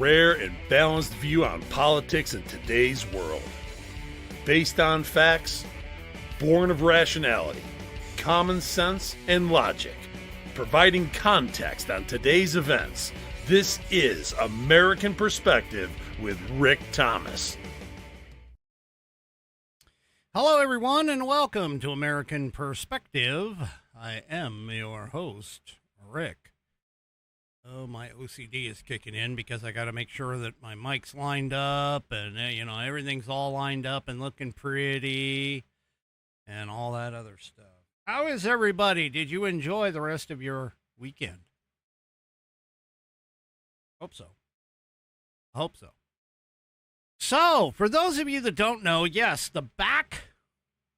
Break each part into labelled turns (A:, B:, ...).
A: rare and balanced view on politics in today's world. Based on facts, born of rationality, common sense, and logic, providing context on today's events, this is American Perspective with Rick Thomas.
B: Hello, everyone, and welcome to American Perspective. I am your host, Rick. Oh, my OCD is kicking in because I got to make sure that my mic's lined up and, everything's all lined up and looking pretty and all that other stuff. How is everybody? Did you enjoy the rest of your weekend? Hope so. So, for those of you that don't know, yes, the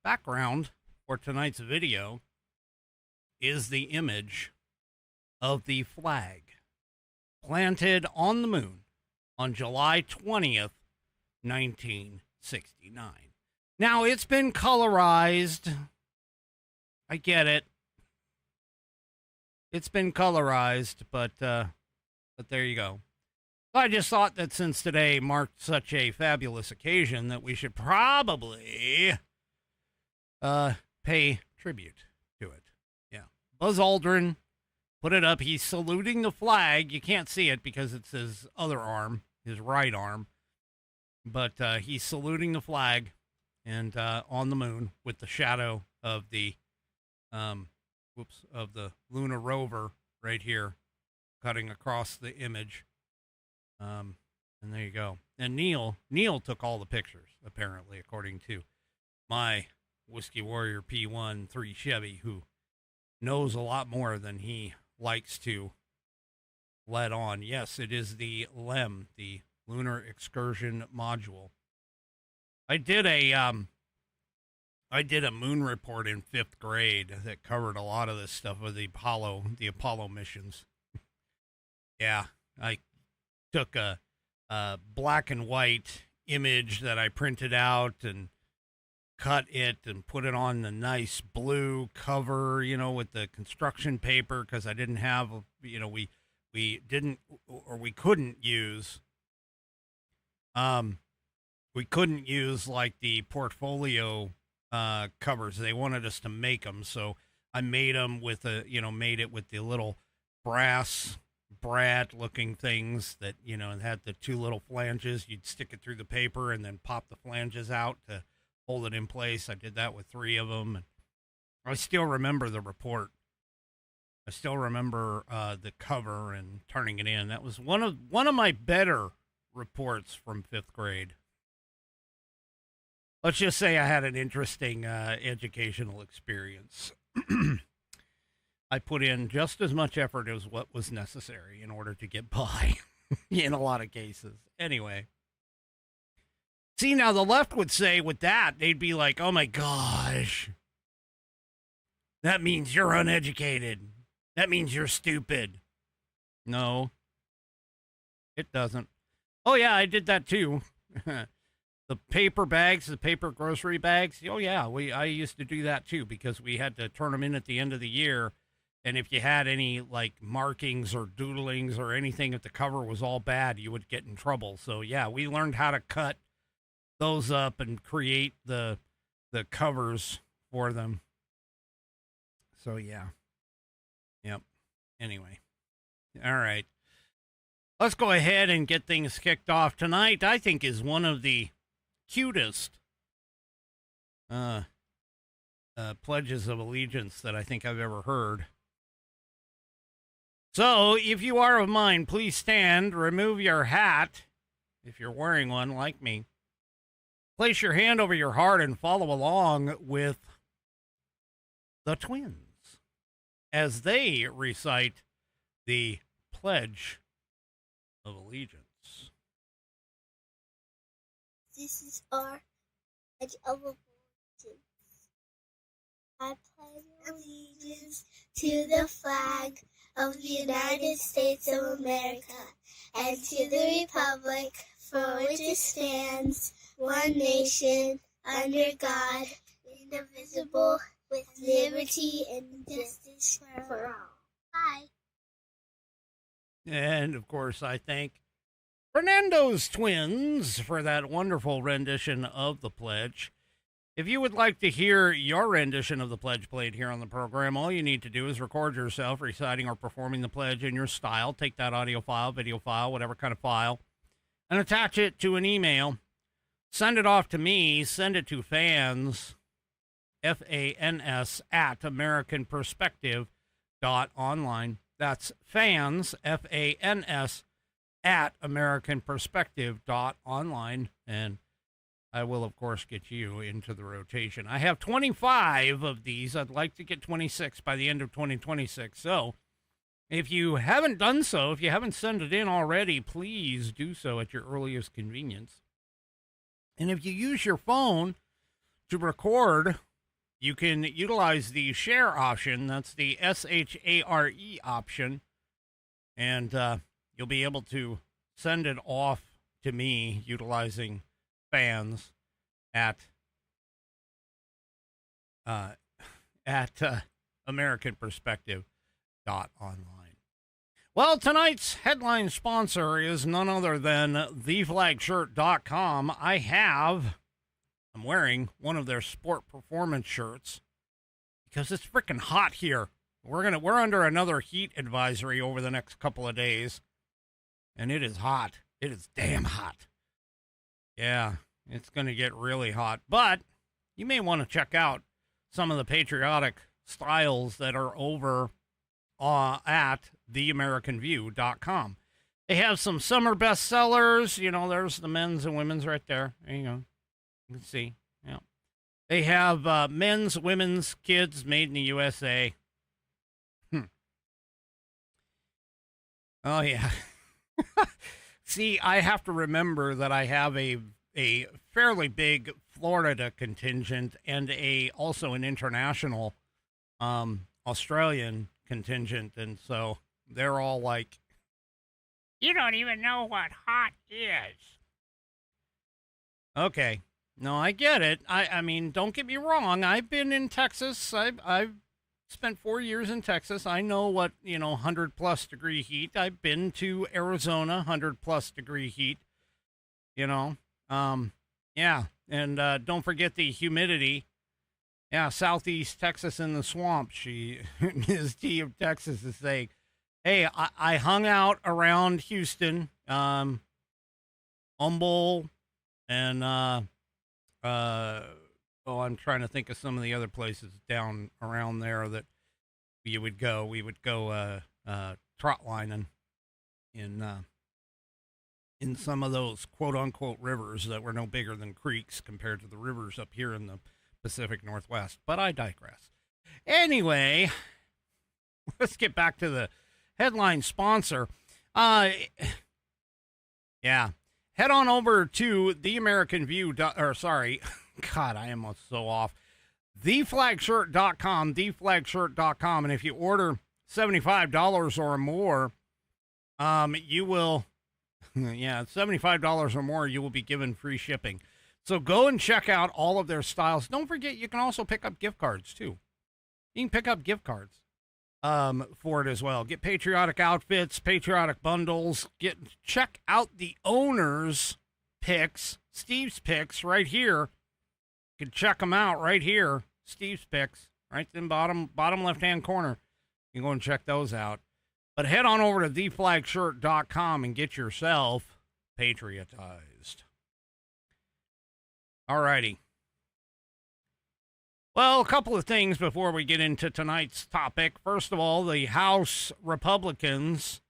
B: background for tonight's video is the image of the flag planted on the moon on July 20th, 1969. Now, it's been colorized. I get it. It's been colorized, but there you go. I just thought that since today marked such a fabulous occasion that we should probably pay tribute to it. Yeah. Buzz Aldrin put it up. He's saluting the flag. You can't see it because it's his other arm, his right arm. But he's saluting the flag and on the moon with the shadow of the of the lunar rover right here cutting across the image. And there you go. And Neil took all the pictures, apparently, according to my Whiskey Warrior P1 3 Chevy, who knows a lot more than he likes to let on. Yes, it is the LEM, the Lunar Excursion Module. I did a moon report in 5th grade that covered a lot of this stuff with the Apollo missions. Yeah, I took a black and white image that I printed out and cut it and put it on the nice blue cover, with the construction paper, because I didn't have, we couldn't use like the portfolio covers. They wanted us to make them, so I made them with made it with the little brass brat looking things that, and had the two little flanges. You'd stick it through the paper and then pop the flanges out to hold it in place. I did that with 3 of them. And I still remember the report. I still remember the cover and turning it in. That was one of my better reports from 5th grade. Let's just say I had an interesting educational experience. I put in just as much effort as what was necessary in order to get by in a lot of cases. Anyway. See, now the left would say with that, they'd be like, oh my gosh, that means you're uneducated. That means you're stupid. No, it doesn't. Oh yeah, I did that too. The paper bags, the paper grocery bags. Oh yeah, I used to do that too because we had to turn them in at the end of the year. And if you had any like markings or doodlings or anything, if the cover was all bad, you would get in trouble. So yeah, we learned how to cut those up and create the covers for them. So yeah. Yep. Anyway. All right. Let's go ahead and get things kicked off. Tonight, I think, is one of the cutest pledges of allegiance that I think I've ever heard. So, if you are of mine, please stand, remove your hat, if you're wearing one like me. Place your hand over your heart and follow along with the twins as they recite the Pledge of Allegiance.
C: This is our Pledge of Allegiance. I pledge allegiance to the flag of the United States of America and to the republic for which it stands, one nation, under God, indivisible, with liberty and justice for all. Bye.
B: And, of course, I thank Fernando's Twins for that wonderful rendition of the pledge. If you would like to hear your rendition of the pledge played here on the program, all you need to do is record yourself reciting or performing the pledge in your style. Take that audio file, video file, whatever kind of file, and attach it to an email. Send it off to me. Send it to fans, FANS, at AmericanPerspective.online. That's fans, FANS, at AmericanPerspective.online. And I will, of course, get you into the rotation. I have 25 of these. I'd like to get 26 by the end of 2026. So if you haven't done so, if you haven't sent it in already, please do so at your earliest convenience. And if you use your phone to record, you can utilize the share option. That's the SHARE option. And you'll be able to send it off to me utilizing fans at AmericanPerspective.online. Well, tonight's headline sponsor is none other than theflagshirt.com. I'm wearing one of their sport performance shirts because it's freaking hot here. We're under another heat advisory over the next couple of days, and it is hot. It is damn hot. Yeah, it's going to get really hot. But you may want to check out some of the patriotic styles that are over at theamericanview.com. They have some summer bestsellers. You know, there's the men's and women's right there. There you go. You can see. Yeah. They have men's, women's, kids, made in the USA. Oh, yeah. See, I have to remember that I have a fairly big Florida contingent and also an international Australian contingent, and so they're all like, you don't even know what hot is. Okay. No, I get it. I mean, don't get me wrong. I've been in Texas. I've spent 4 years in Texas. I know what, 100+ degree heat. I've been to Arizona, 100+ degree heat, Yeah. And don't forget the humidity. Yeah, Southeast Texas in the swamp. Ms. T of Texas is saying, hey, I hung out around Houston, Humboldt, and, I'm trying to think of some of the other places down around there that you would go. We would go trotlining in some of those quote-unquote rivers that were no bigger than creeks compared to the rivers up here in the Pacific Northwest. But I digress. Anyway, let's get back to the headline sponsor. Yeah. Head on over to God, I am so off. Theflagshirt.com, theflagshirt.com. And if you order $75 or more, you will, $75 or more, you will be given free shipping. So go and check out all of their styles. Don't forget, you can also pick up gift cards, too. You can pick up gift cards for it as well. Get patriotic outfits, patriotic bundles. Check out the owner's picks, Steve's picks right here. You can check them out right here. Steve's picks, right in bottom left-hand corner. You can go and check those out. But head on over to theflagshirt.com and get yourself patriotized. All righty. Well, a couple of things before we get into tonight's topic. First of all, the House Republicans,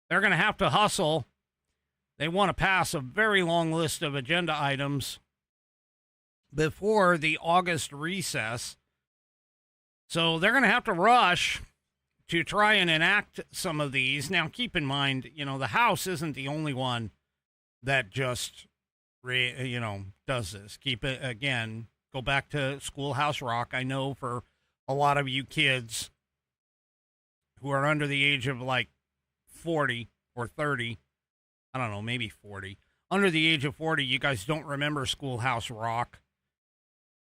B: they're going to have to hustle. They want to pass a very long list of agenda items before the August recess. So they're going to have to rush to try and enact some of these. Now, keep in mind, the House isn't the only one that just, does this. Go back to Schoolhouse Rock. I know for a lot of you kids who are under the age of 40 or 30, I don't know, maybe 40. Under the age of 40, you guys don't remember Schoolhouse Rock.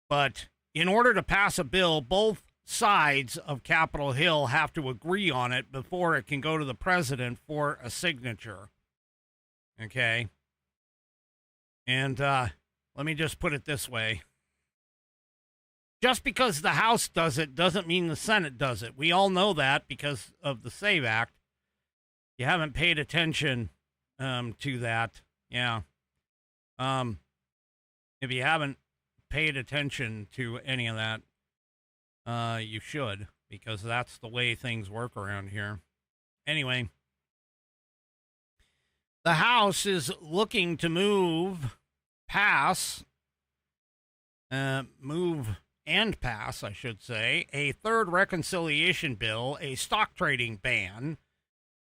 B: But in order to pass a bill, both sides of Capitol Hill have to agree on it before it can go to the president for a signature. Okay. And let me just put it this way. Just because the House does it doesn't mean the Senate does it. We all know that because of the SAVE Act. You haven't paid attention to that. Yeah. If you haven't paid attention to any of that, you should, because that's the way things work around here. Anyway, the House is looking to move and pass, I should say, a third reconciliation bill, a stock trading ban,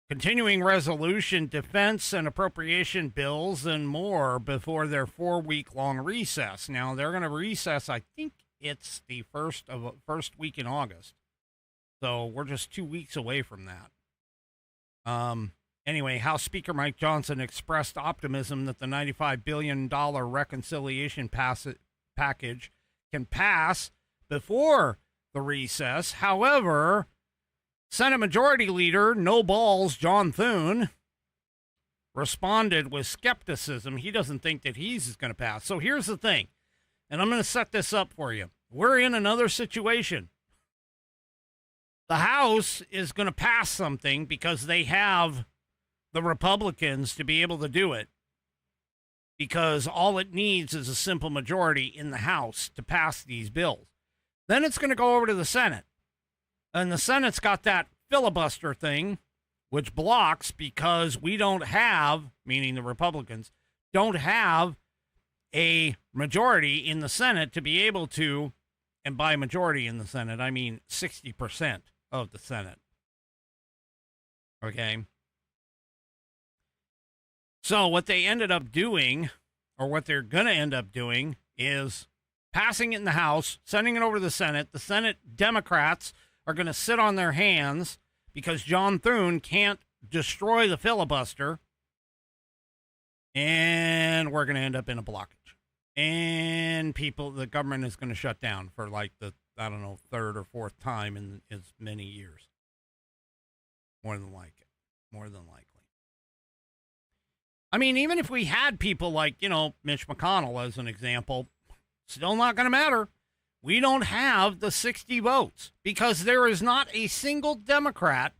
B: continuing resolution, defense and appropriation bills, and more before their 4-week-long recess. Now, they're going to recess, I think it's the first week in August. So we're just 2 weeks away from that. Anyway, House Speaker Mike Johnson expressed optimism that the $95 billion reconciliation package can pass before the recess. However, Senate Majority Leader No Balls John Thune responded with skepticism. He doesn't think that he's going to pass. So here's the thing, and I'm going to set this up for you. We're in another situation. The House is going to pass something because they have the Republicans to be able to do it, because all it needs is a simple majority in the House to pass these bills. Then it's going to go over to the Senate, and the Senate's got that filibuster thing, which blocks, because we don't have, meaning the Republicans, don't have a majority in the Senate to be able to, and by majority in the Senate, I mean 60% of the Senate. Okay? So what they ended up doing, or what they're going to end up doing, is passing it in the House, sending it over to the Senate. The Senate Democrats are going to sit on their hands because John Thune can't destroy the filibuster, and we're going to end up in a blockage. And the government is going to shut down for like the, I don't know, third or fourth time in as many years. More than likely. I mean, even if we had people like, Mitch McConnell as an example, still not going to matter. We don't have the 60 votes because there is not a single Democrat,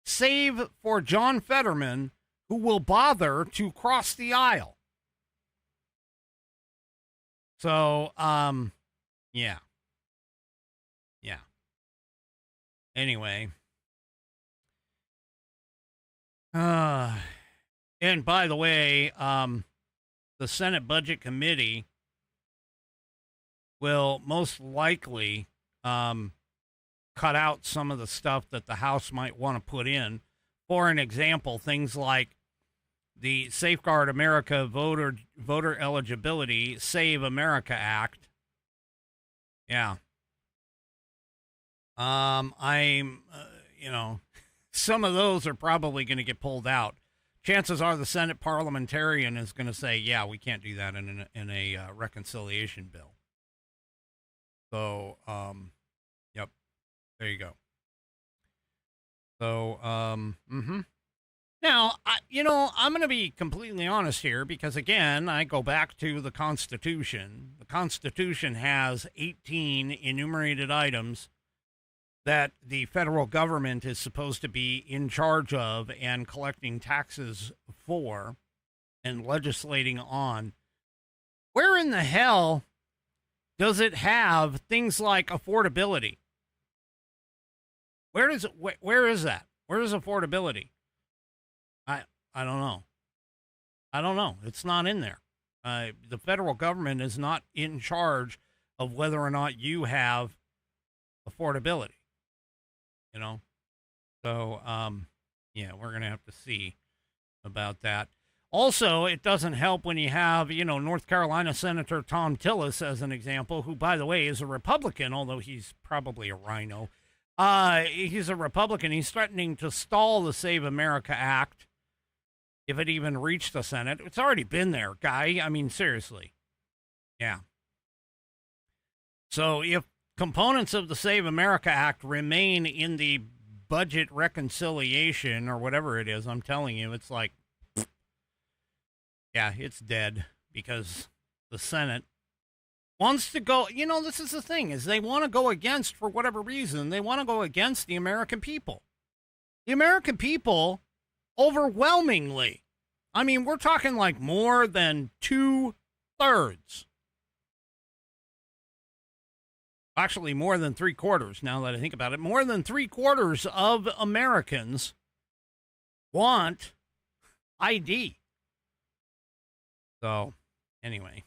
B: save for John Fetterman, who will bother to cross the aisle. So, yeah. Anyway. And by the way, the Senate Budget Committee will most likely cut out some of the stuff that the House might want to put in. For an example, things like the Safeguard America voter eligibility Save America Act. Yeah. Some of those are probably going to get pulled out. Chances are the Senate parliamentarian is going to say, yeah, we can't do that in a reconciliation bill. So, yep, there you go. So, Now, I'm going to be completely honest here because, again, I go back to the Constitution. The Constitution has 18 enumerated items that the federal government is supposed to be in charge of and collecting taxes for and legislating on. Where in the hell does it have things like affordability? Where is that? Where is affordability? I don't know. It's not in there. The federal government is not in charge of whether or not you have affordability. So, yeah, we're going to have to see about that. Also, it doesn't help when you have, North Carolina Senator Tom Tillis as an example, who, by the way, is a Republican, although he's probably a rhino. He's a Republican. He's threatening to stall the Save America Act if it even reached the Senate. It's already been there, guy. I mean, seriously. Yeah. So if components of the Save America Act remain in the budget reconciliation or whatever it is, I'm telling you, it's like, Yeah, it's dead because the Senate wants to go. This is the thing, is they want to go against, for whatever reason, they want to go against the American people. The American people, overwhelmingly, I mean, we're talking like more than 2/3. Actually, more than 3/4, now that I think about it. More than 3/4 of Americans want ID. So, anyway.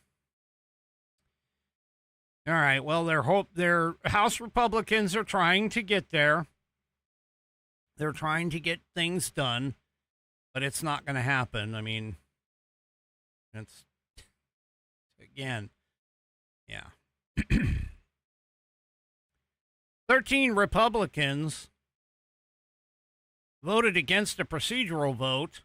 B: All right, well, their House Republicans are trying to get there. They're trying to get things done, but it's not going to happen. I mean, it's, again, yeah. 13 Republicans voted against a procedural vote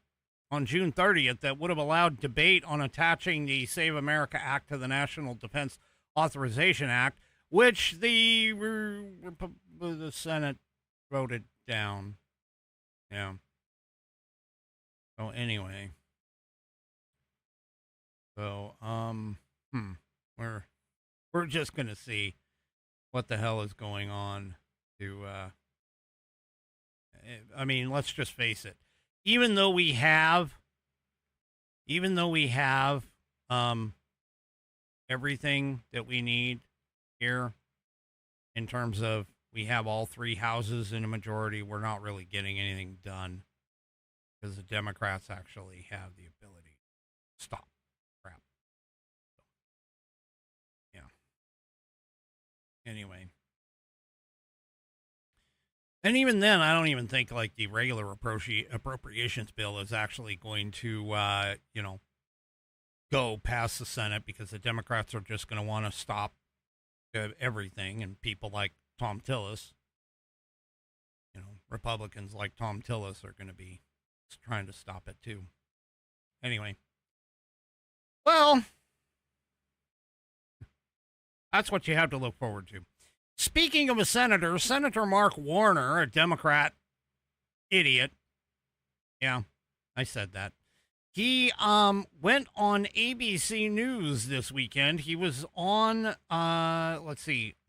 B: on June 30th that would have allowed debate on attaching the Save America Act to the National Defense Authorization Act, which the Senate voted down. Yeah. So anyway. So, we're just going to see what the hell is going on I mean, let's just face it. Even though we have everything that we need here in terms of we have all three houses in a majority, we're not really getting anything done because the Democrats actually have the ability to stop crap. So, yeah. Anyway. And even then, I don't even think like the regular appropriations bill is actually going to, go past the Senate because the Democrats are just going to want to stop everything. And people like Tom Tillis, Republicans like Tom Tillis are going to be trying to stop it too. Anyway. Well, that's what you have to look forward to. Speaking of a senator, Senator Mark Warner, a Democrat idiot. Yeah, I said that. He went on ABC News this weekend. He was on,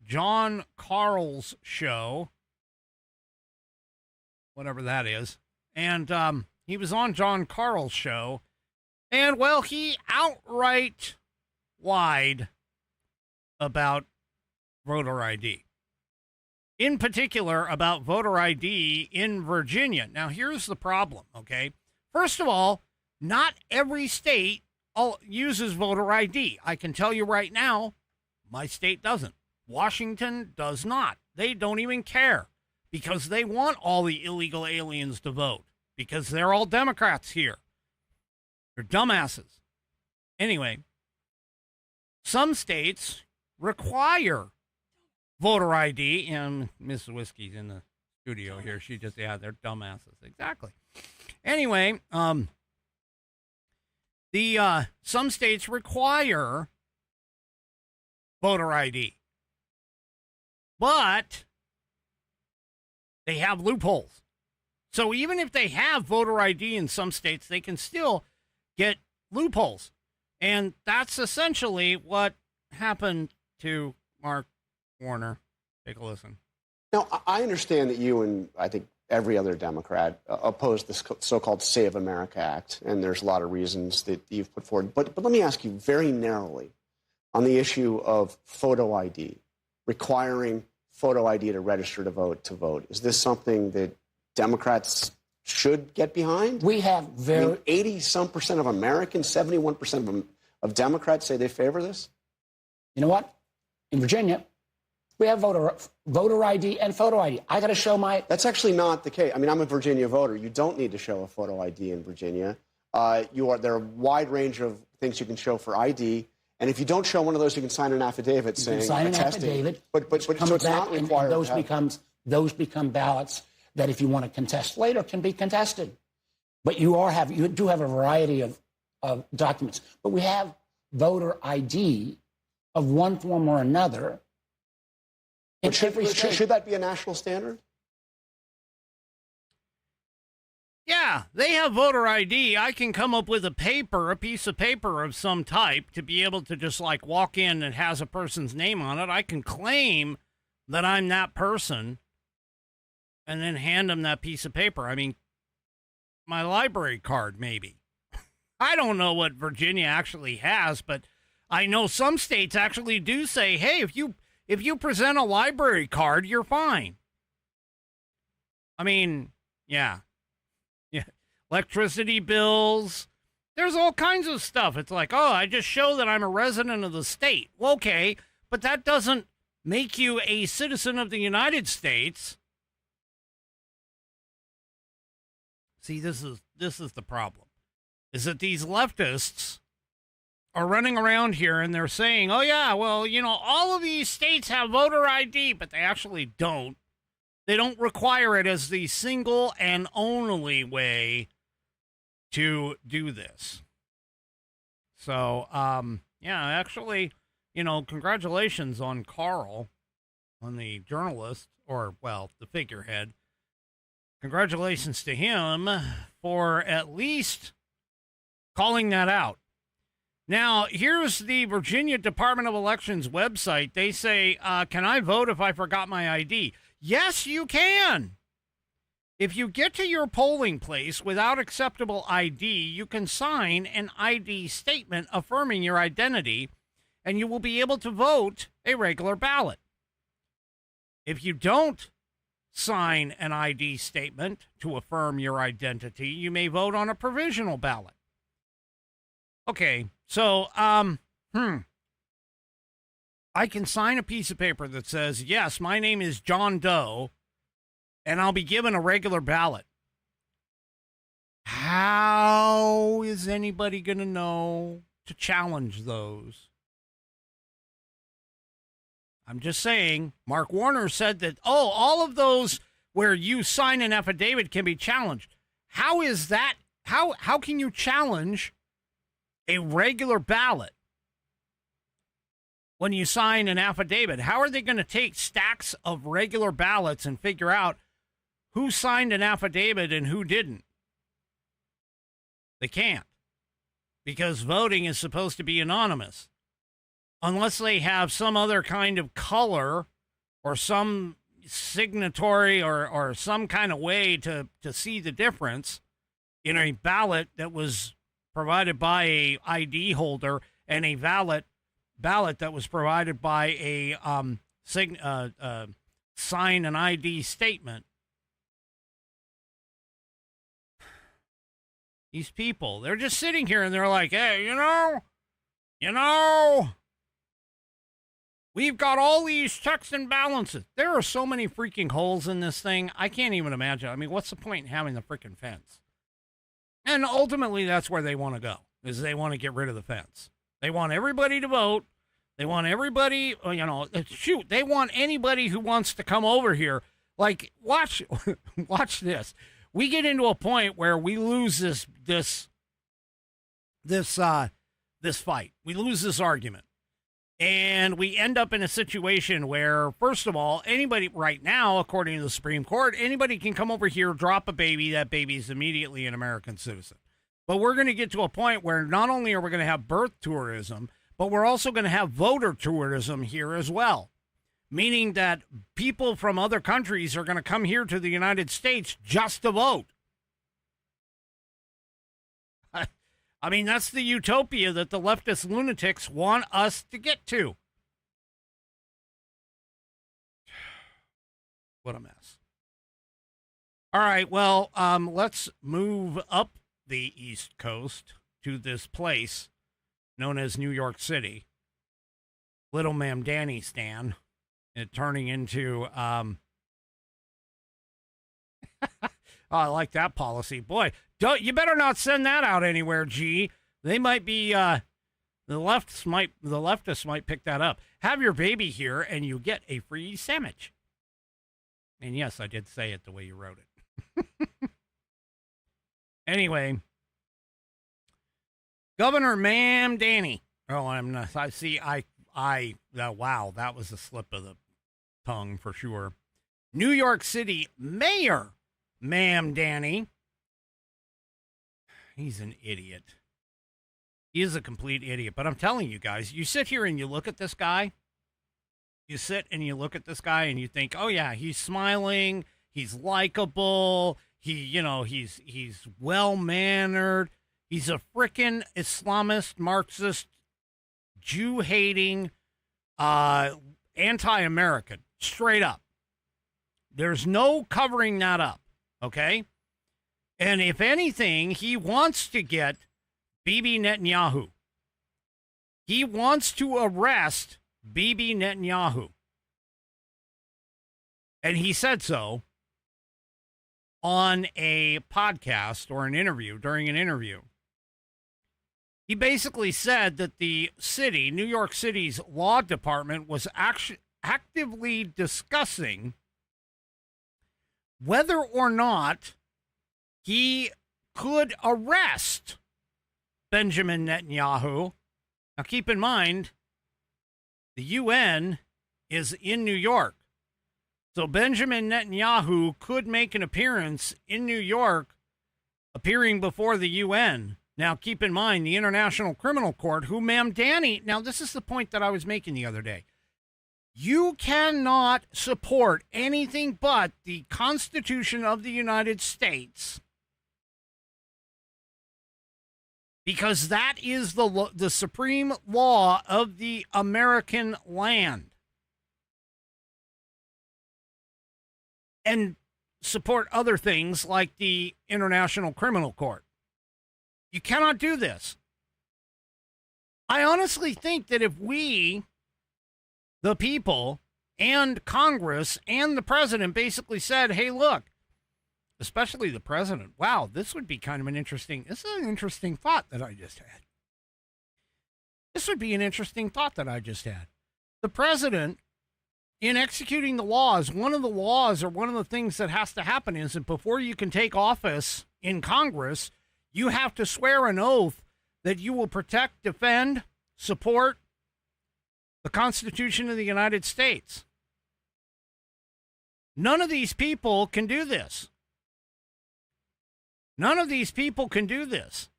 B: John Carl's show, whatever that is. And he was on John Carl's show. And, well, he outright lied about voter ID. In particular, about voter ID in Virginia. Now, here's the problem, okay? First of all, not every state uses voter ID. I can tell you right now, my state doesn't. Washington does not. They don't even care because they want all the illegal aliens to vote because they're all Democrats here. They're dumbasses. Anyway, some states require voter ID, and Miss Whiskey's in the studio here. She just, they're dumbasses. Exactly. Anyway, some states require voter ID, but they have loopholes. So even if they have voter ID in some states, they can still get loopholes. And that's essentially what happened to Mark Warner. Take a listen.
D: Now, I understand that you and I think every other Democrat oppose this so-called Save America Act, and there's a lot of reasons that you've put forward. But let me ask you very narrowly on the issue of photo ID, requiring photo ID to register to vote. Is this something that Democrats should get behind?
E: We have
D: 80-some% of Americans, 71% of Democrats say they favor this?
E: You know what? In Virginia, we have voter ID and photo ID. I got to show my...
D: That's actually not the case. I mean, I'm a Virginia voter. You don't need to show a photo ID in Virginia. There are a wide range of things you can show for ID. And if you don't show one of those, you can sign an affidavit saying...
E: sign an affidavit.
D: But so it's not required.
E: And those become ballots that if you want to contest later can be contested. But you do have a variety of documents. But we have voter ID of one form or another.
D: But should that be a national standard?
B: Yeah, yeah, they have voter ID. I can come up with a piece of paper of some type to be able to just like walk in and has a person's name on it. I can claim that I'm that person and then hand them that piece of paper. I mean, my library card, maybe. I don't know what Virginia actually has, but I know some states actually do say, hey, if you present a library card, you're fine. I mean, yeah. Electricity bills. There's all kinds of stuff. It's like, oh, I just show that I'm a resident of the state. Well, okay, but that doesn't make you a citizen of the United States. See, this is the problem. Is that these leftists are running around here and they're saying, oh, yeah, well, all of these states have voter ID, but they actually don't. They don't require it as the single and only way to do this. So, yeah, actually, congratulations on Carl, on the journalist, or, well, the figurehead. Congratulations to him for at least calling that out. Now, here's the Virginia Department of Elections website. They say, can I vote if I forgot my ID? Yes, you can. If you get to your polling place without acceptable ID, you can sign an ID statement affirming your identity, and you will be able to vote a regular ballot. If you don't sign an ID statement to affirm your identity, you may vote on a provisional ballot. Okay, so, I can sign a piece of paper that says, yes, my name is John Doe, and I'll be given a regular ballot. How is anybody going to know to challenge those? I'm just saying, Mark Warner said that, all of those where you sign an affidavit can be challenged. How is that? How can you challenge a regular ballot when you sign an affidavit? How are they going to take stacks of regular ballots and figure out who signed an affidavit and who didn't? They can't, because voting is supposed to be anonymous. Unless they have some other kind of color or some signatory or some kind of way to see the difference in a ballot that was provided by a ID holder and a ballot that was provided by a sign an ID statement. These people, they're just sitting here and they're like, hey, we've got all these checks and balances. There are so many freaking holes in this thing. I can't even imagine. I mean, what's the point in having the freaking fence? And ultimately, that's where they want to go, is they want to get rid of the fence. They want everybody to vote. They want everybody, they want anybody who wants to come over here. Like, watch this. We get into a point where we lose this fight. We lose this argument. And we end up in a situation where, first of all, anybody right now, according to the Supreme Court, anybody can come over here, drop a baby. That baby's immediately an American citizen. But we're going to get to a point where not only are we going to have birth tourism, but we're also going to have voter tourism here as well. Meaning that people from other countries are going to come here to the United States just to vote. I mean, that's the utopia that the leftist lunatics want us to get to. What a mess. All right, well, let's move up the East Coast to this place known as New York City. Little Ma'am Danny Stan. It turning into, oh, I like that policy. Boy, you better not send that out anywhere, G. They might be, the leftists might pick that up. Have your baby here and you get a free sandwich. And yes, I did say it the way you wrote it. Anyway, Governor Ma'am Danny. Oh, I'm not, I see, wow, that was a slip of the tongue for sure. New York City Mayor Ma'am Danny he's an idiot. He is a complete idiot. But I'm telling you guys, you sit here and you look at this guy. You sit and you look at this guy and you think, oh yeah, he's smiling. He's likable. He's well-mannered. He's a frickin' Islamist, Marxist, Jew-hating, anti-American. Straight up. There's no covering that up, okay? And if anything, he wants to get Bibi Netanyahu. He wants to arrest Bibi Netanyahu. And he said so on a podcast or during an interview. He basically said that the city, New York City's law department, was actively discussing whether or not he could arrest Benjamin Netanyahu. Now, keep in mind, the UN is in New York. So Benjamin Netanyahu could make an appearance in New York, appearing before the UN. Now, keep in mind, the International Criminal Court, who Mamdani, now this is the point that I was making the other day. You cannot support anything but the Constitution of the United States, because that is the supreme law of the American land. And support other things like the International Criminal Court. You cannot do this. I honestly think that if we, the people, and Congress, and the president basically said, hey, look, especially the president, wow, this would be kind of an interesting thought that I just had. This would be an interesting thought that I just had. The president, in executing the laws, one of the laws or one of the things that has to happen is that before you can take office in Congress, you have to swear an oath that you will protect, defend, support the Constitution of the United States. None of these people can do this. None of these people can do this.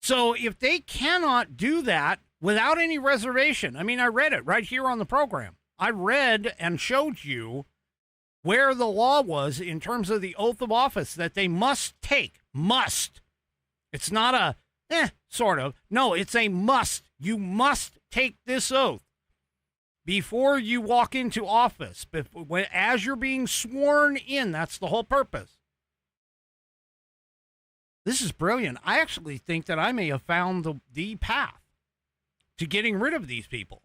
B: So if they cannot do that without any reservation, I mean, I read it right here on the program. I read and showed you where the law was in terms of the oath of office that they must take. Must. It's not a, sort of. No, it's a must. You must take this oath before you walk into office. As you're being sworn in, that's the whole purpose. This is brilliant. I actually think that I may have found the path to getting rid of these people.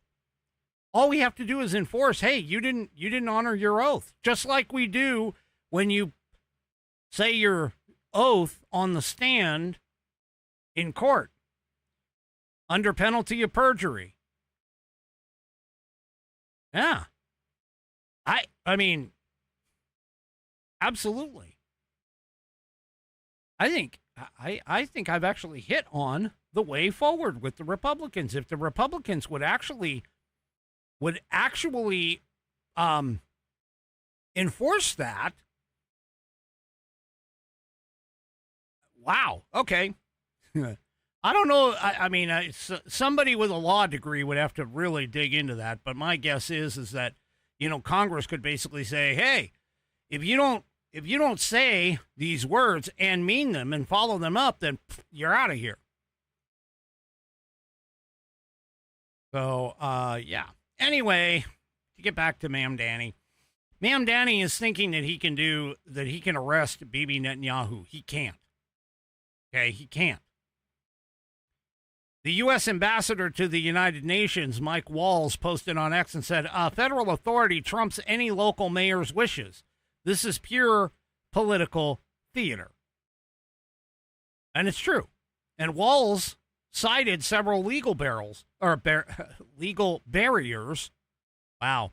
B: All we have to do is enforce, hey, you didn't honor your oath. Just like we do when you say your oath on the stand in court under penalty of perjury. Yeah. I mean, absolutely. I think I've actually hit on the way forward with the Republicans. If the Republicans would actually enforce that, wow, okay. I don't know. I mean, somebody with a law degree would have to really dig into that. But my guess is that, Congress could basically say, hey, if you don't say these words and mean them and follow them up, then you're out of here. So, yeah. Anyway, to get back to Mamdani. Mamdani is thinking that he can arrest Bibi Netanyahu. He can't. Okay, he can't. The U.S. ambassador to the United Nations, Mike Walls, posted on X and said, federal authority trumps any local mayor's wishes. This is pure political theater. And it's true. And Walls cited several legal legal barriers. Wow.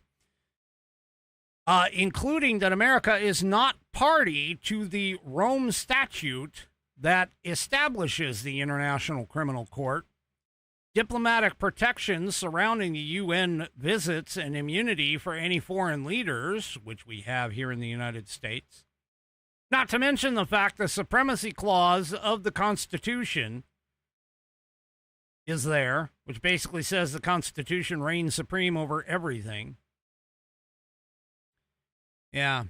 B: Including that America is not party to the Rome Statute that establishes the International Criminal Court, diplomatic protections surrounding the UN visits and immunity for any foreign leaders, which we have here in the United States, Not to mention the fact the supremacy clause of the Constitution is there, which basically says the Constitution reigns supreme over everything. Yeah.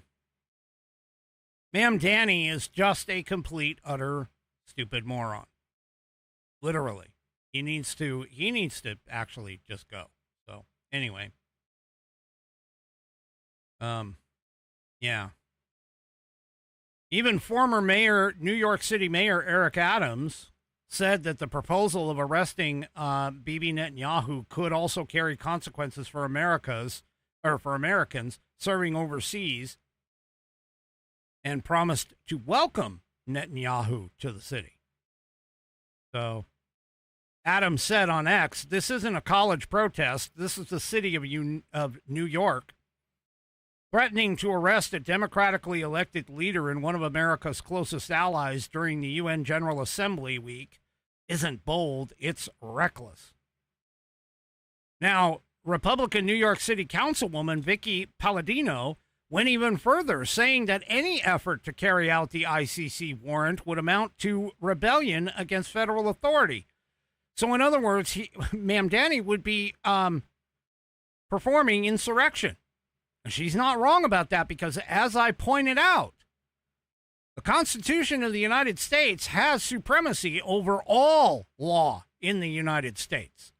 B: Ma'am Danny is just a complete, utter, stupid moron. Literally. He needs to actually just go. So, anyway. Yeah. Even former New York City Mayor Eric Adams said that the proposal of arresting Bibi Netanyahu could also carry consequences for Americans serving overseas, and promised to welcome Netanyahu to the city. So Adams said on X, "This isn't a college protest. This is the city of New York. Threatening to arrest a democratically elected leader and one of America's closest allies during the UN General Assembly week isn't bold, it's reckless." Now, Republican New York City Councilwoman Vicky Palladino went even further, saying that any effort to carry out the ICC warrant would amount to rebellion against federal authority. So in other words, Ma'am Danny would be performing insurrection. And she's not wrong about that, because as I pointed out, the Constitution of the United States has supremacy over all law in the United States.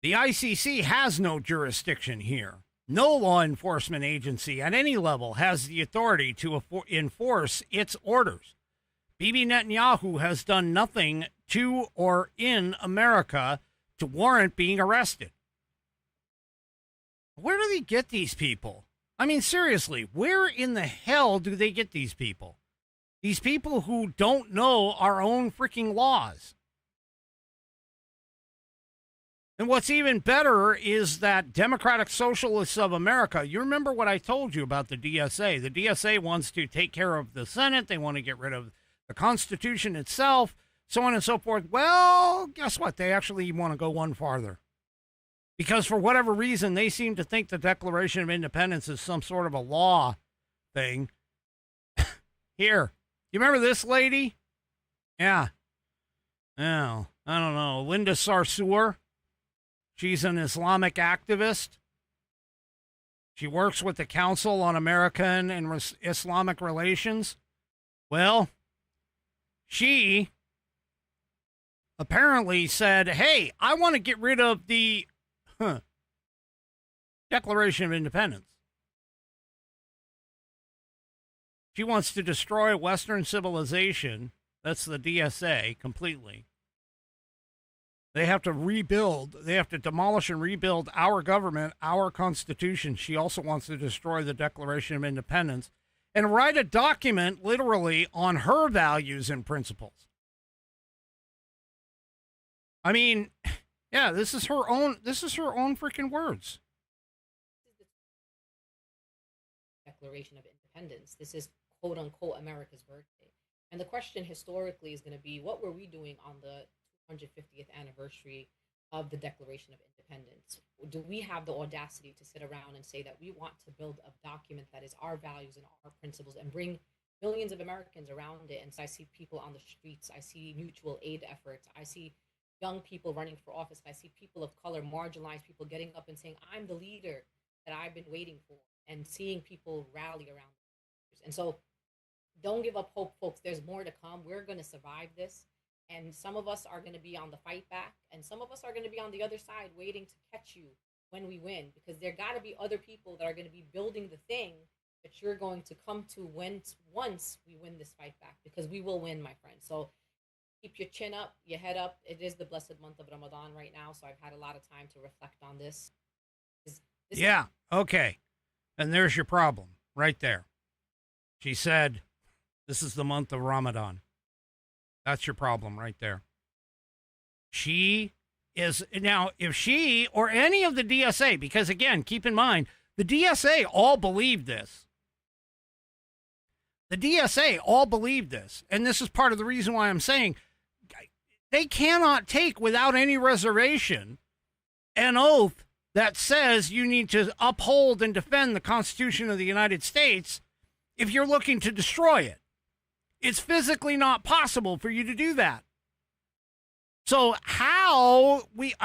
B: The ICC has no jurisdiction here. No law enforcement agency at any level has the authority to enforce its orders. Bibi Netanyahu has done nothing to or in America to warrant being arrested. Where do they get these people? I mean, seriously, where in the hell do they get these people? These people who don't know our own freaking laws. And what's even better is that Democratic Socialists of America, you remember what I told you about the DSA. The DSA wants to take care of the Senate. They want to get rid of the Constitution itself, so on and so forth. Well, guess what? They actually want to go one farther. Because for whatever reason, they seem to think the Declaration of Independence is some sort of a law thing. Here, you remember this lady? Yeah. Oh, I don't know. Linda Sarsour. She's an Islamic activist. She works with the Council on American and Islamic Relations. Well, she apparently said, hey, I want to get rid of the Declaration of Independence. She wants to destroy Western civilization. That's the DSA completely. They have to rebuild. They have to demolish and rebuild our government, our Constitution. She also wants to destroy the Declaration of Independence and write a document literally on her values and principles. I mean, yeah, this is her own freaking words.
F: Declaration of Independence. This is quote unquote America's birthday. And the question historically is going to be, what were we doing on the 150th anniversary of the Declaration of Independence? Do we have the audacity to sit around and say that we want to build a document that is our values and our principles and bring millions of Americans around it? And so I see people on the streets, I see mutual aid efforts, I see young people running for office, I see people of color, marginalized people getting up and saying, I'm the leader that I've been waiting for, and seeing people rally around. And so don't give up hope, folks. There's more to come. We're going to survive this. And some of us are going to be on the fight back, and some of us are going to be on the other side waiting to catch you when we win, because there got to be other people that are going to be building the thing that you're going to come to once we win this fight back, because we will win, my friend. So keep your chin up, your head up. It is the blessed month of Ramadan right now, so I've had a lot of time to reflect on this.
B: Yeah, okay. And there's your problem right there. She said, this is the month of Ramadan. That's your problem right there. She is, now, if she or any of the DSA, because again, keep in mind, the DSA all believe this. The DSA all believe this. And this is part of the reason why I'm saying they cannot take without any reservation an oath that says you need to uphold and defend the Constitution of the United States if you're looking to destroy it. It's physically not possible for you to do that. So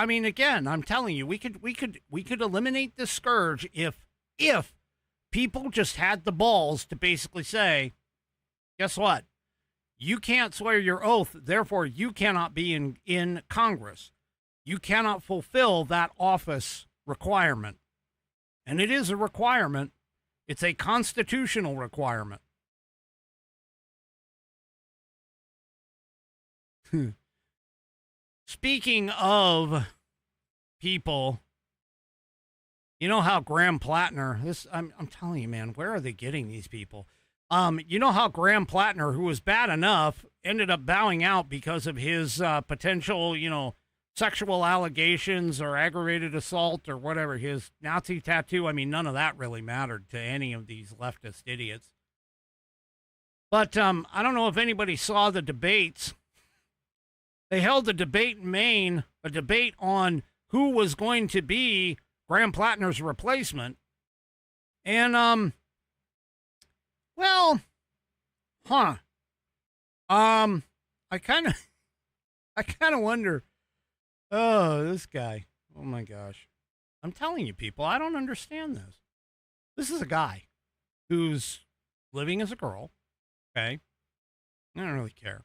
B: again, I'm telling you, we could eliminate this scourge if people just had the balls to basically say, guess what? You can't swear your oath, therefore you cannot be in Congress. You cannot fulfill that office requirement. And it is a requirement. It's a constitutional requirement. Speaking of people, you know how Graham Plattner, I'm telling you, man, where are they getting these people? You know how Graham Plattner, who was bad enough, ended up bowing out because of his potential, sexual allegations or aggravated assault or whatever, his Nazi tattoo. I mean, none of that really mattered to any of these leftist idiots. But I don't know if anybody saw the debates. They held a debate in Maine, a debate on who was going to be Graham Plattner's replacement. And, I kind of wonder, this guy, oh my gosh. I'm telling you, people, I don't understand this. This is a guy who's living as a girl, okay? I don't really care.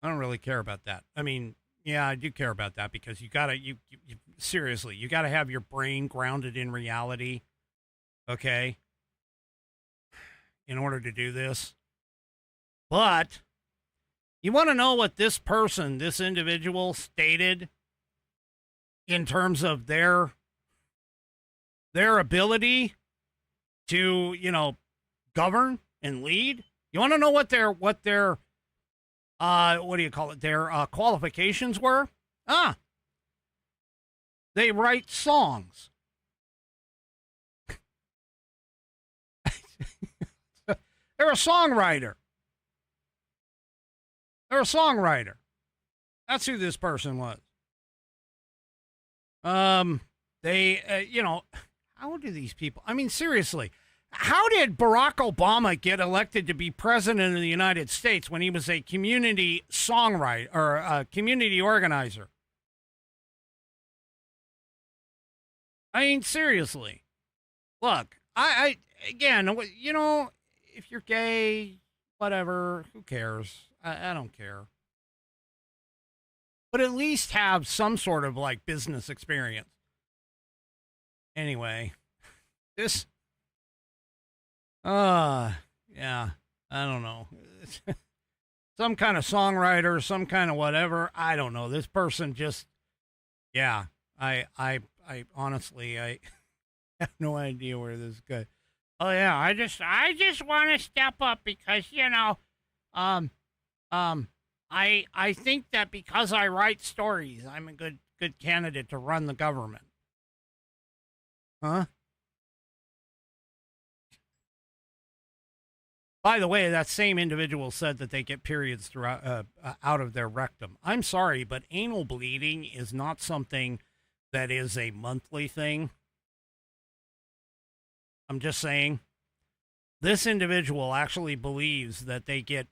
B: I don't really care about that. I mean, yeah, I do care about that because you seriously, you gotta have your brain grounded in reality, okay, in order to do this. But you want to know what this individual stated in terms of their ability to, govern and lead? You want to know what their their qualifications were? They write songs. They're a songwriter. That's who this person was. How do these people, I mean, seriously, how did Barack Obama get elected to be president of the United States when he was a community songwriter or a community organizer? I mean, seriously. Look, again, if you're gay, whatever, who cares? I don't care. But at least have some sort of business experience. Anyway, yeah, I don't know. Some kind of songwriter, some kind of whatever. I don't know. This person just, yeah, I honestly, I have no idea where this guy. Oh yeah, I just want to step up because, I think that because I write stories, I'm a good candidate to run the government. Huh? By the way, that same individual said that they get periods throughout out of their rectum. I'm sorry, but anal bleeding is not something that is a monthly thing. I'm just saying. This individual actually believes that they get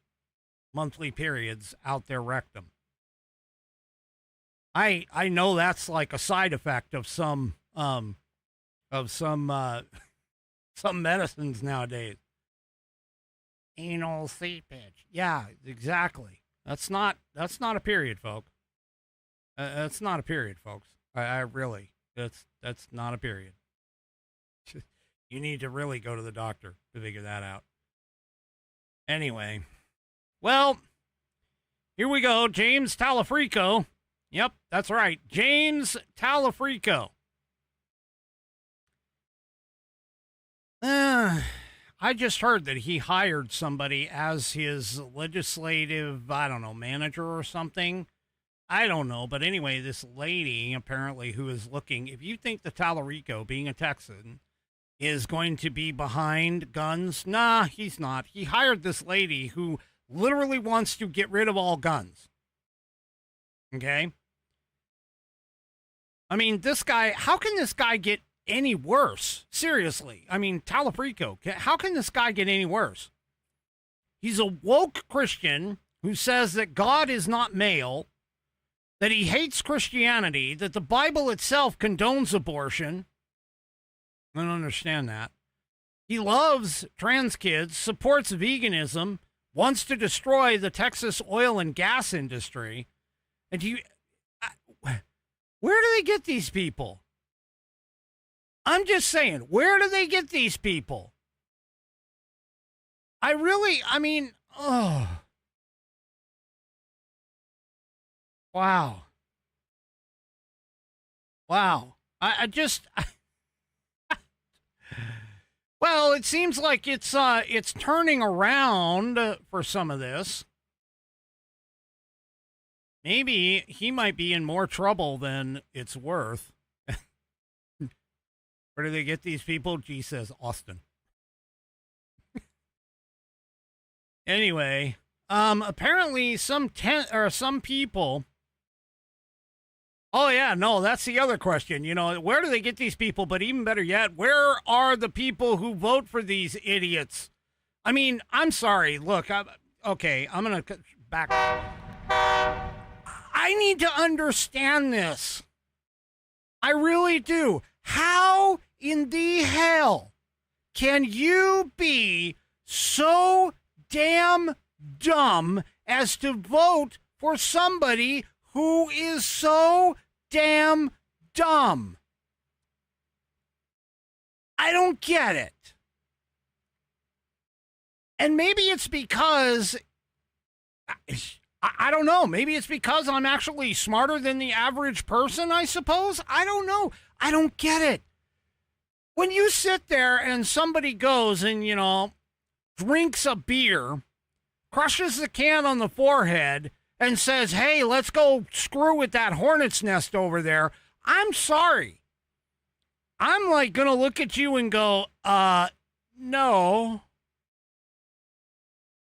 B: monthly periods out their rectum. I know that's like a side effect of some medicines nowadays. Anal seepage. Yeah, exactly. That's not a period, folks. That's not a period, folks. I really, that's not a period. You need to really go to the doctor to figure that out. Anyway, well, here we go. James Talafrico. Yep, that's right. James Talafrico. I just heard that he hired somebody as his legislative, manager or something. I don't know. But anyway, this lady apparently who is looking, if you think the Talarico, being a Texan, is going to be behind guns, nah, he's not. He hired this lady who literally wants to get rid of all guns. Okay? I mean, this guy, how can this guy get any worse? Seriously. I mean, Talafrico, how can this guy get any worse? He's a woke Christian who says that God is not male, that he hates Christianity, that the Bible itself condones abortion. I don't understand that. He loves trans kids, supports veganism, wants to destroy the Texas oil and gas industry. And where do they get these people? I'm just saying, where do they get these people? Oh. Wow. Well, it seems like it's turning around for some of this. Maybe he might be in more trouble than it's worth. Where do they get these people? G says Austin. Anyway, apparently some people. Oh yeah, no, that's the other question. You know, where do they get these people? But even better yet, where are the people who vote for these idiots? I mean, I'm sorry. Look, I'm going to back. I need to understand this. I really do. How in the hell can you be so damn dumb as to vote for somebody who is so damn dumb? I don't get it. And maybe it's because, I don't know, maybe it's because I'm actually smarter than the average person, I suppose. I don't know. I don't get it. When you sit there and somebody goes and, you know, drinks a beer, crushes the can on the forehead, and says, hey, let's go screw with that hornet's nest over there, I'm sorry. I'm like going to look at you and go, no,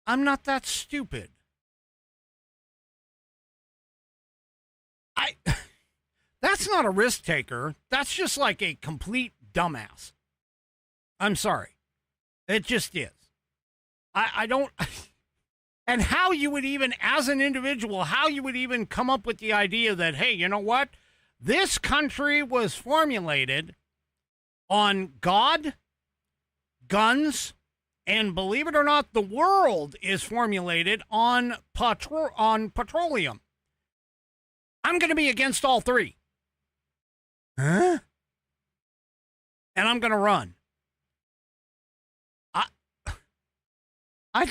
B: I'm not that stupid. That's not a risk taker. That's just like a complete dumbass. I'm sorry. It just is. I don't... And how you would even, as an individual, how you would even come up with the idea that, hey, you know what? This country was formulated on God, guns, and believe it or not, the world is formulated on petroleum. I'm going to be against all three. Huh? And I'm going to run. I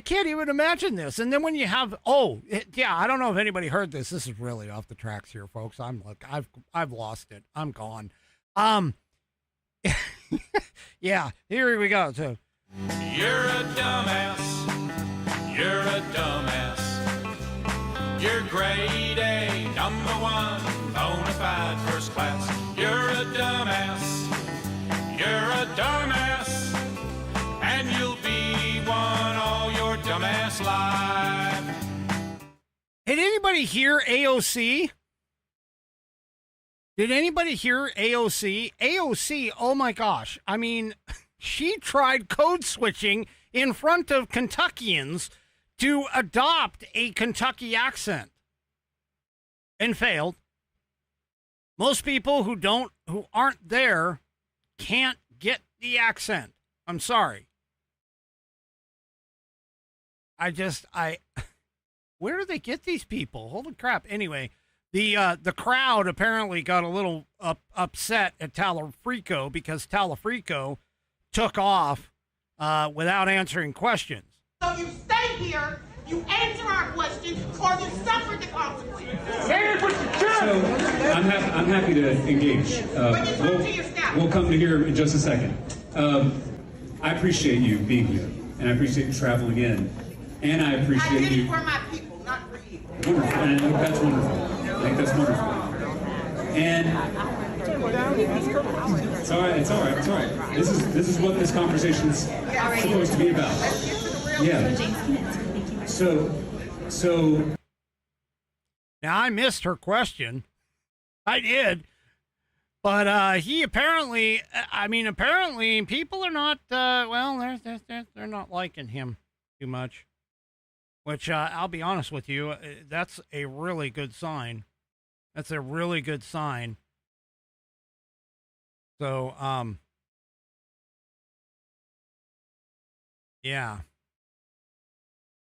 B: can't even imagine this. And then when you have, I don't know if anybody heard this. This is really off the tracks here, folks. I've lost it. I'm gone. Yeah, here we go. So,
G: you're a dumbass. You're a dumbass. You're grade A, number one, bona fide first class. You're a dumbass. You're a dumbass. And you'll be one all your dumbass life.
B: Did anybody hear AOC? Did anybody hear AOC? AOC, oh my gosh. I mean, she tried code switching in front of Kentuckians to adopt a Kentucky accent and failed. Most people who aren't there can't get the accent. I'm sorry. Where do they get these people? Holy crap. Anyway, the crowd apparently got a little upset at Talafrico because Talafrico took off without answering questions.
H: So you stay here, you answer our questions, or you suffer the consequences.
I: So I'm happy to engage. We'll come to here in just a second. I appreciate you being here, and I appreciate you traveling in, and I appreciate
H: I did
I: you.
H: it for my people, not for you.
I: Wonderful, and I think that's wonderful. I think that's wonderful. And it's all right. This is what this conversation's supposed to be about. Yeah. So.
B: Now I missed her question. I did. But he apparently, apparently people are not, they're not liking him too much. Which I'll be honest with you, that's a really good sign. That's a really good sign. So, yeah.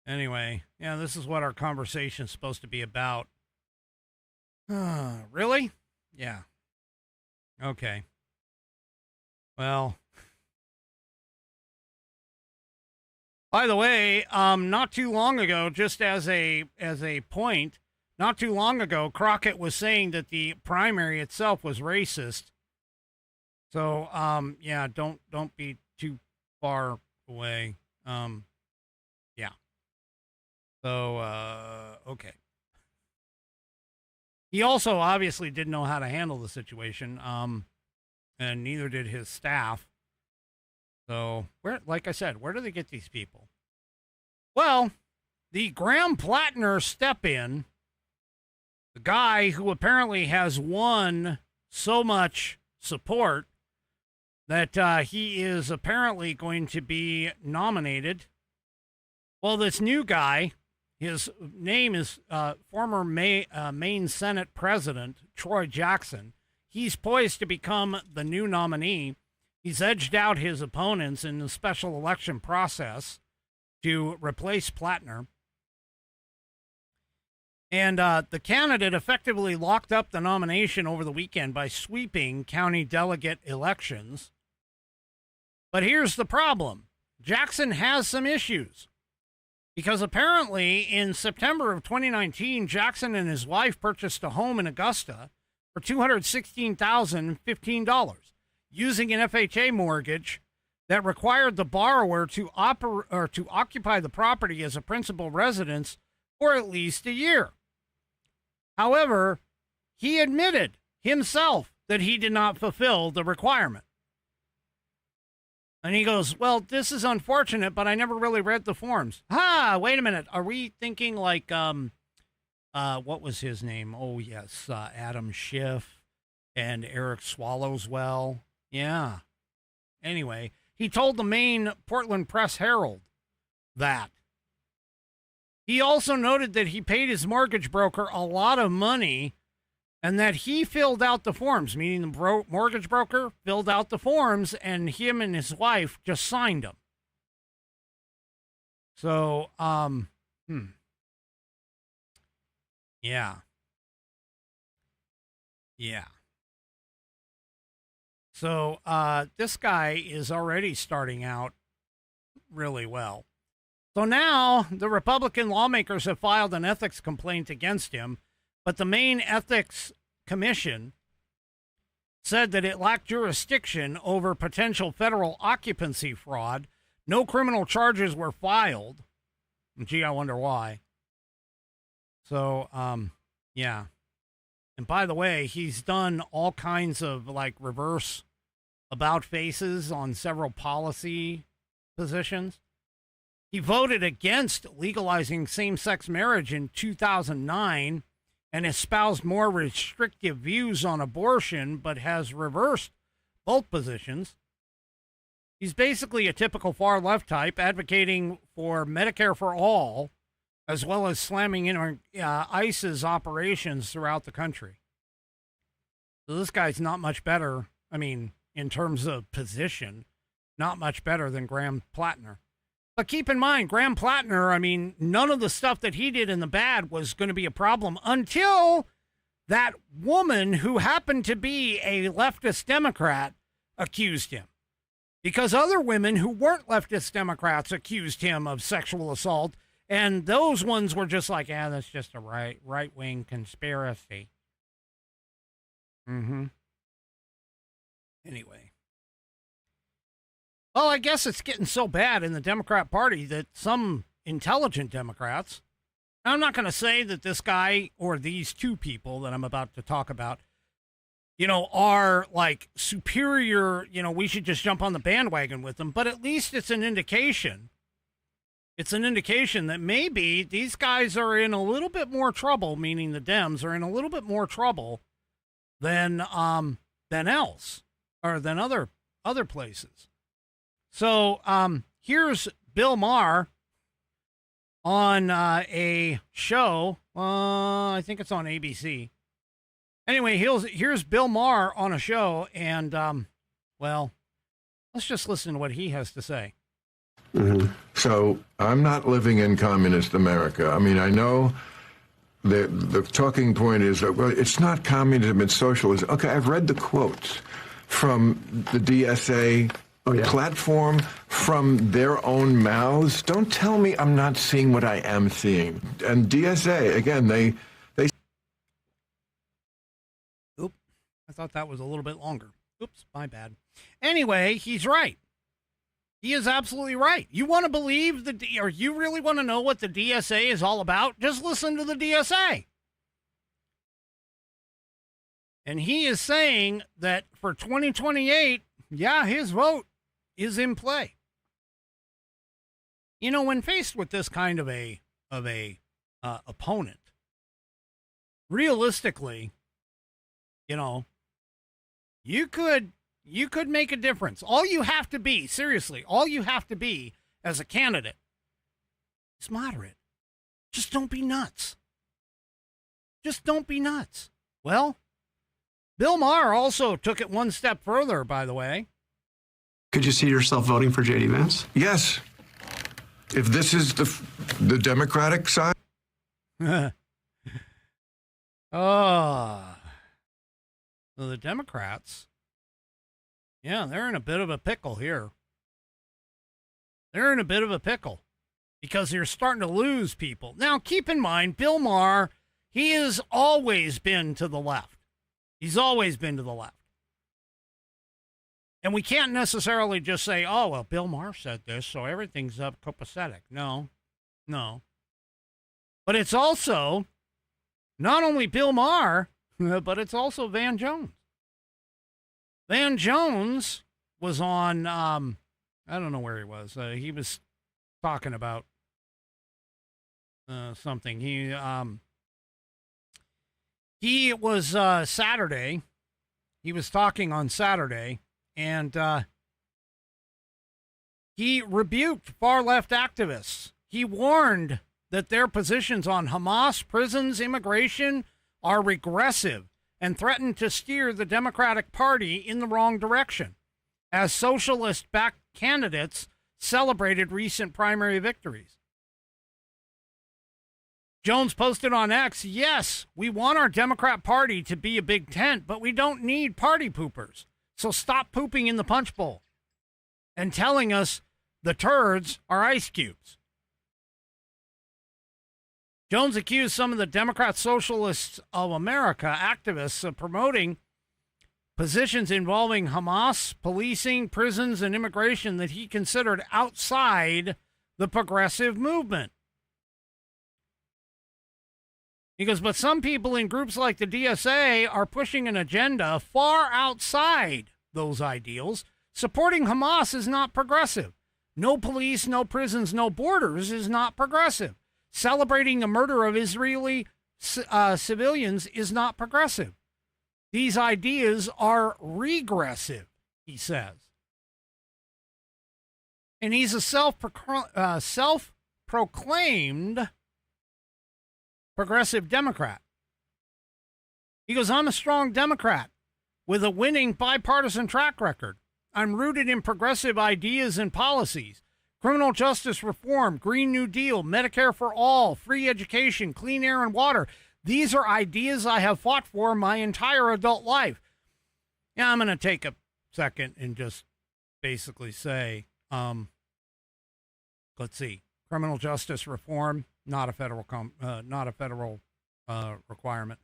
B: Anyway, yeah, this is what our conversation's supposed to be about. Really? Yeah. Okay. Well, by the way, not too long ago, just as a point, not too long ago, Crockett was saying that the primary itself was racist. So, yeah, don't be too far away. Yeah. So, okay. He also obviously didn't know how to handle the situation, and neither did his staff. So, like I said, where do they get these people? Well, the Graham Plattner step-in, the guy who apparently has won so much support that he is apparently going to be nominated. Well, this new guy, his name is former Maine Senate President Troy Jackson. He's poised to become the new nominee. He's edged out his opponents in the special election process to replace Plattner. And the candidate effectively locked up the nomination over the weekend by sweeping county delegate elections. But here's the problem. Jackson has some issues. Because apparently in September of 2019, Jackson and his wife purchased a home in Augusta for $216,015 using an FHA mortgage that required the borrower to occupy the property as a principal residence for at least a year. However, he admitted himself that he did not fulfill the requirement. And he goes, well, this is unfortunate, but I never really read the forms. Wait a minute. Are we thinking like, what was his name? Oh, yes, Adam Schiff and Eric Swallowswell. Yeah. Anyway, he told the Maine Portland Press Herald that. He also noted that he paid his mortgage broker a lot of money and that he filled out the forms, meaning the mortgage broker filled out the forms and him and his wife just signed them. So, yeah. Yeah. So, this guy is already starting out really well. So now the Republican lawmakers have filed an ethics complaint against him, but the Maine Ethics Commission said that it lacked jurisdiction over potential federal occupancy fraud. No criminal charges were filed. Gee, I wonder why. So, yeah. And by the way, he's done all kinds of like reverse about faces on several policy positions. He voted against legalizing same-sex marriage in 2009 and espoused more restrictive views on abortion, but has reversed both positions. He's basically a typical far-left type, advocating for Medicare for all, as well as slamming in ICE's operations throughout the country. So this guy's not much better, in terms of position, not much better than Graham Plattner. But keep in mind, Graham Plattner, none of the stuff that he did in the bad was going to be a problem until that woman who happened to be a leftist Democrat accused him. Because other women who weren't leftist Democrats accused him of sexual assault, and those ones were just like, that's just a right-wing conspiracy. Anyway. Well, I guess it's getting so bad in the Democrat Party that some intelligent Democrats, I'm not going to say that this guy or these two people that I'm about to talk about, are like superior, we should just jump on the bandwagon with them, but at least it's an indication. It's an indication that maybe these guys are in a little bit more trouble, meaning the Dems are in a little bit more trouble than else, or than other places. So here's Bill Maher on a show. I think it's on ABC. Anyway, here's Bill Maher on a show, and well, let's just listen to what he has to say.
J: Mm-hmm. So I'm not living in communist America. I mean, I know the talking point is that, well, it's not communism, it's socialism. Okay, I've read the quotes from the DSA platform, from their own mouths. Don't tell me I'm not seeing what I am seeing. And DSA, again, they
B: Oop, I thought that was a little bit longer. Oops, my bad. Anyway, he's right. He is absolutely right. You want to believe or you really want to know what the DSA is all about? Just listen to the DSA. And he is saying that for 2028, yeah, his vote is in play. You know, when faced with this kind of a opponent, realistically, you know, you could make a difference. All you have to be, seriously, all you have to be as a candidate is moderate. Just don't be nuts. Just don't be nuts. Well, Bill Maher also took it one step further, by the way.
K: Could you see yourself voting for J.D. Vance?
J: Yes. If this is the Democratic side.
B: So the Democrats, yeah, they're in a bit of a pickle here. They're in a bit of a pickle because they're starting to lose people. Now, keep in mind, Bill Maher, he has always been to the left. He's always been to the left. And we can't necessarily just say, oh, well, Bill Maher said this, so everything's copacetic. No. But it's also not only Bill Maher, but it's also Van Jones. Van Jones was on, I don't know where he was. He was talking about something. He was Saturday. He was talking on Saturday, and he rebuked far-left activists. He warned that their positions on Hamas, prisons, immigration are regressive and threatened to steer the Democratic Party in the wrong direction, as socialist-backed candidates celebrated recent primary victories. Jones posted on X, yes, we want our Democrat Party to be a big tent, but we don't need party poopers. So stop pooping in the punch bowl and telling us the turds are ice cubes. Jones accused some of the Democrat Socialists of America activists of promoting positions involving Hamas, policing, prisons, and immigration that he considered outside the progressive movement. He goes, but some people in groups like the DSA are pushing an agenda far outside those ideals. Supporting Hamas is not progressive. No police, no prisons, no borders is not progressive. Celebrating the murder of Israeli civilians is not progressive. These ideas are regressive, he says. And he's a self-proclaimed progressive Democrat. He goes, I'm a strong Democrat with a winning bipartisan track record. I'm rooted in progressive ideas and policies. Criminal justice reform, Green New Deal, Medicare for all, free education, clean air and water. These are ideas I have fought for my entire adult life. Yeah, I'm going to take a second and just basically say, let's see, criminal justice reform, not a federal requirement.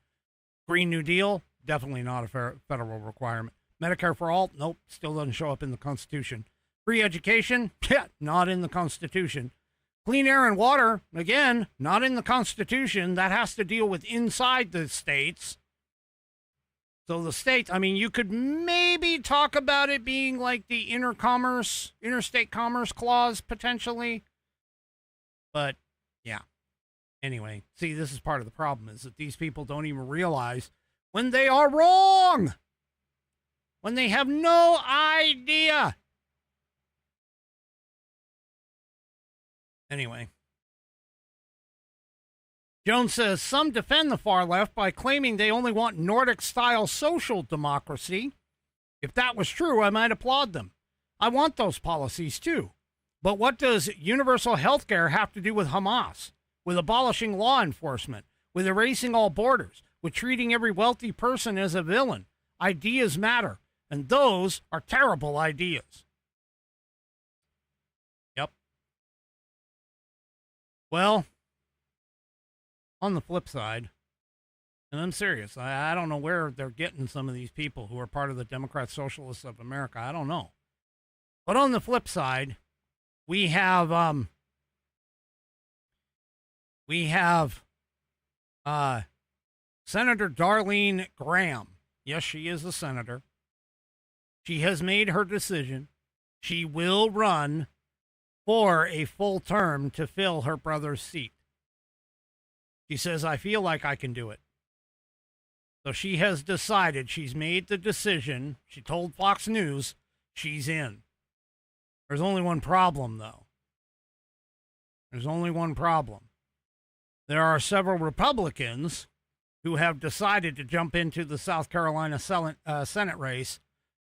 B: Green New Deal, definitely not a federal requirement. Medicare for all, nope, still doesn't show up in the Constitution. Free education, yeah, not in the Constitution. Clean air and water, again, not in the Constitution. That has to deal with inside the states. So the states, I mean, you could maybe talk about it being like the interstate commerce clause, potentially. But, yeah. Anyway, see, this is part of the problem, is that these people don't even realize when they are wrong, when they have no idea. Anyway. Jones says some defend the far left by claiming they only want Nordic-style social democracy. If that was true, I might applaud them. I want those policies too. But what does universal health care have to do with Hamas, with abolishing law enforcement, with erasing all borders, with treating every wealthy person as a villain? Ideas matter, and those are terrible ideas. Yep. Well, on the flip side, and I'm serious, I don't know where they're getting some of these people who are part of the Democrat Socialists of America. I don't know. But on the flip side, we have Senator Darlene Graham. Yes, she is a senator. She has made her decision. She will run for a full term to fill her brother's seat. She says, I feel like I can do it. So she has decided, she's made the decision. She told Fox News she's in. There's only one problem, though. There's only one problem. There are several Republicans who have decided to jump into the South Carolina Senate race,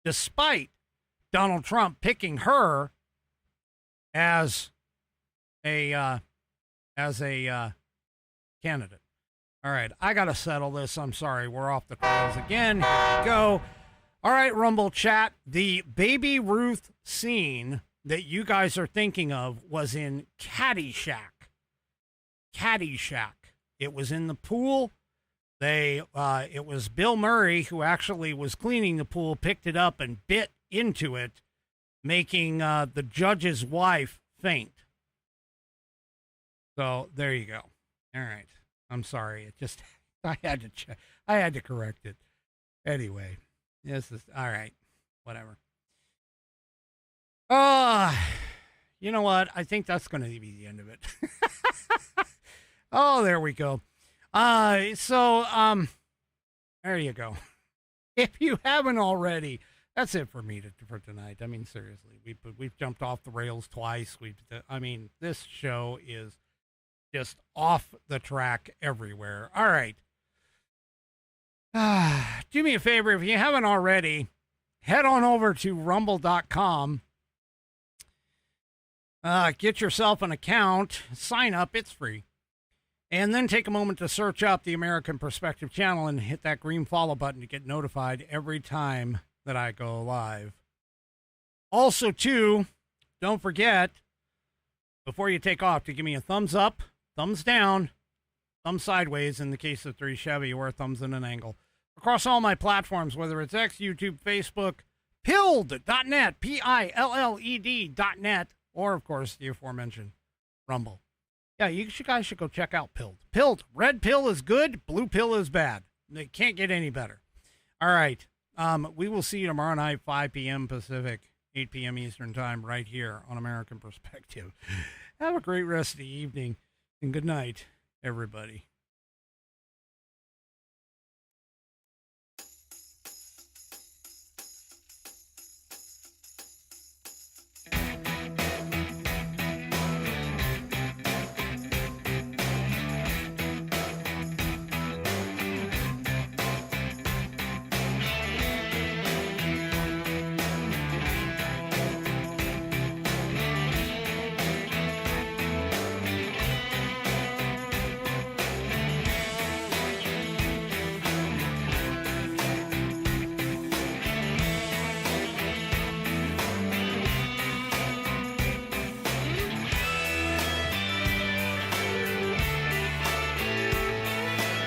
B: despite Donald Trump picking her as a candidate. All right, I got to settle this. I'm sorry. We're off the rails again. Here we go. All right, Rumble chat. The Baby Ruth scene that you guys are thinking of was in Caddyshack. Caddyshack. It was in the pool. It was Bill Murray who actually was cleaning the pool, picked it up and bit into it, making the judge's wife faint. So there you go. All right. I'm sorry. It just, I had to check. I had to correct it. Anyway, this is all right. Whatever. You know what? I think that's going to be the end of it. Oh, there we go. There you go. If you haven't already, that's it for me for tonight. I mean, seriously, we've jumped off the rails twice. This show is just off the track everywhere. All right. Do me a favor, if you haven't already, head on over to rumble.com. Get yourself an account, sign up, it's free. And then take a moment to search up the American Perspective channel and hit that green follow button to get notified every time that I go live. Also, too, don't forget, before you take off, to give me a thumbs up, thumbs down, thumb sideways in the case of 3 Chevy, or thumbs in an angle. Across all my platforms, whether it's X, YouTube, Facebook, pilled.net, PILLED.net, or, of course, the aforementioned Rumble. Yeah, you guys should go check out Pilled. Pilled. Red pill is good. Blue pill is bad. They can't get any better. All right. We will see you tomorrow night, 5 p.m. Pacific, 8 p.m. Eastern Time, right here on American Perspective. Have a great rest of the evening, and good night, everybody.